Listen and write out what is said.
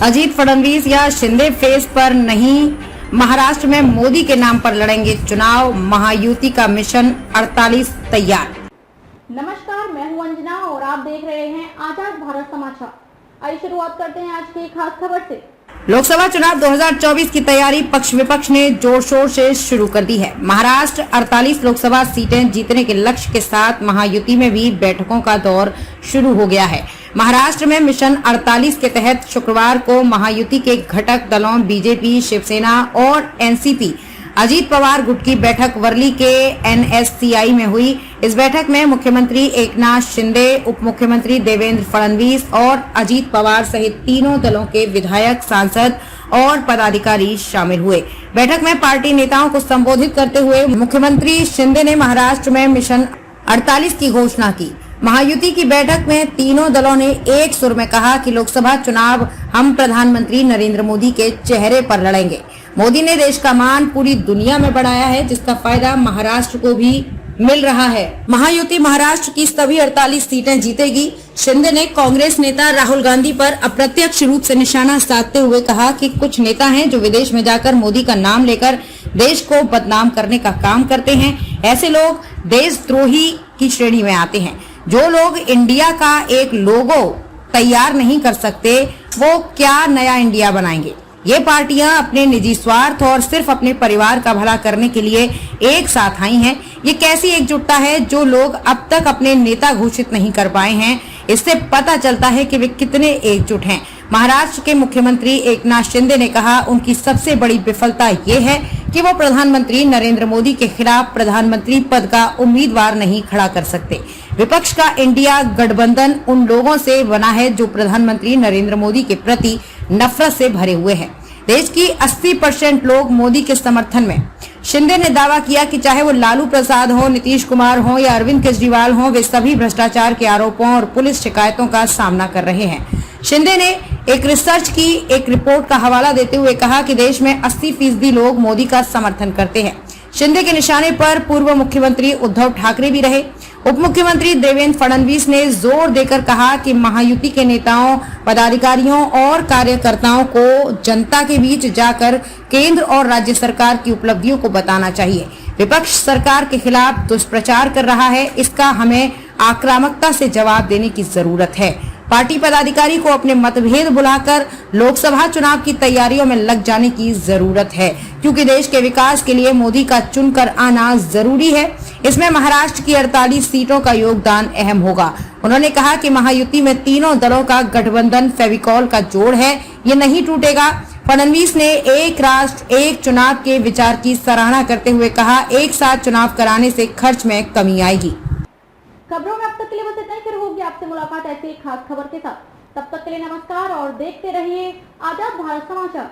अजीत फडणवीस या शिंदे फेस पर नहीं, महाराष्ट्र में मोदी के नाम पर लड़ेंगे चुनाव, महायुति का मिशन 48 तैयार। नमस्कार, मैं हूं अंजना और आप देख रहे हैं आजाद भारत समाचार। आइए शुरुआत करते हैं आज की खास खबर से। लोकसभा चुनाव 2024 की तैयारी पक्ष विपक्ष ने जोर शोर से शुरू कर दी है। महाराष्ट्र 48 लोकसभा सीटें जीतने के लक्ष्य के साथ महायुति में भी बैठकों का दौर शुरू हो गया है। महाराष्ट्र में मिशन 48 के तहत शुक्रवार को महायुति के घटक दलों बीजेपी, शिवसेना और एनसीपी अजीत पवार गुट की बैठक वर्ली के एनएससीआई में हुई। इस बैठक में मुख्यमंत्री एकनाथ शिंदे, उप मुख्यमंत्री देवेंद्र फडणवीस और अजीत पवार सहित तीनों दलों के विधायक, सांसद और पदाधिकारी शामिल हुए। बैठक में पार्टी नेताओं को संबोधित करते हुए मुख्यमंत्री शिंदे ने महाराष्ट्र में मिशन 48 की घोषणा की। महायुति की बैठक में तीनों दलों ने एक सुर में कहा कि लोकसभा चुनाव हम प्रधानमंत्री नरेंद्र मोदी के चेहरे पर लड़ेंगे। मोदी ने देश का मान पूरी दुनिया में बढ़ाया है, जिसका फायदा महाराष्ट्र को भी मिल रहा है। महायुति महाराष्ट्र की सभी 48 सीटें जीतेगी। शिंदे ने कांग्रेस नेता राहुल गांधी पर अप्रत्यक्ष रूप से निशाना साधते हुए कहा कि कुछ नेता हैं जो विदेश में जाकर मोदी का नाम लेकर देश को बदनाम करने का काम करते हैं। ऐसे लोग देशद्रोही की श्रेणी में आते हैं। जो लोग इंडिया का एक लोगो तैयार नहीं कर सकते, वो क्या नया इंडिया बनाएंगे। ये पार्टियां अपने निजी स्वार्थ और सिर्फ अपने परिवार का भला करने के लिए एक साथ आई हैं। ये कैसी एकजुटता है जो लोग अब तक अपने नेता घोषित नहीं कर पाए हैं। इससे पता चलता है कि वे कितने एकजुट हैं। महाराष्ट्र के मुख्यमंत्री एकनाथ शिंदे ने कहा, उनकी सबसे बड़ी विफलता ये है कि वो प्रधानमंत्री नरेंद्र मोदी के खिलाफ प्रधानमंत्री पद का उम्मीदवार नहीं खड़ा कर सकते। विपक्ष का इंडिया गठबंधन उन लोगों से बना है जो प्रधानमंत्री नरेंद्र मोदी के प्रति नफरत से भरे हुए हैं। देश की 80% लोग मोदी के समर्थन में। शिंदे ने दावा किया कि चाहे वो लालू प्रसाद हो, नीतीश कुमार हो या अरविंद केजरीवाल हो, वे सभी भ्रष्टाचार के आरोपों और पुलिस शिकायतों का सामना कर रहे हैं। शिंदे ने एक रिसर्च की एक रिपोर्ट का हवाला देते हुए कहा कि देश में 80% लोग मोदी का समर्थन करते हैं। शिंदे के निशाने पर पूर्व मुख्यमंत्री उद्धव ठाकरे भी रहे। उप मुख्यमंत्री देवेंद्र फडणवीस ने जोर देकर कहा कि महायुति के नेताओं, पदाधिकारियों और कार्यकर्ताओं को जनता के बीच जाकर केंद्र और राज्य सरकार की उपलब्धियों को बताना चाहिए। विपक्ष सरकार के खिलाफ दुष्प्रचार कर रहा है, इसका हमें आक्रामकता से जवाब देने की जरूरत है। पार्टी पदाधिकारी को अपने मतभेद भुलाकर लोकसभा चुनाव की तैयारियों में लग जाने की जरूरत है, क्योंकि देश के विकास के लिए मोदी का चुनकर आना जरूरी है। इसमें महाराष्ट्र की 48 सीटों का योगदान अहम होगा। उन्होंने कहा कि महायुति में तीनों दलों का गठबंधन फेविकॉल का जोड़ है, ये नहीं टूटेगा। फडणवीस ने एक राष्ट्र एक चुनाव के विचार की सराहना करते हुए कहा, एक साथ चुनाव कराने से खर्च में कमी आएगी। खबरों में अब तक के लिए बस इतना ही। फिर होगी आपसे मुलाकात ऐसी एक खास खबर के साथ। तब तक के लिए नमस्कार और देखते रहिए आजाद भारत समाचार।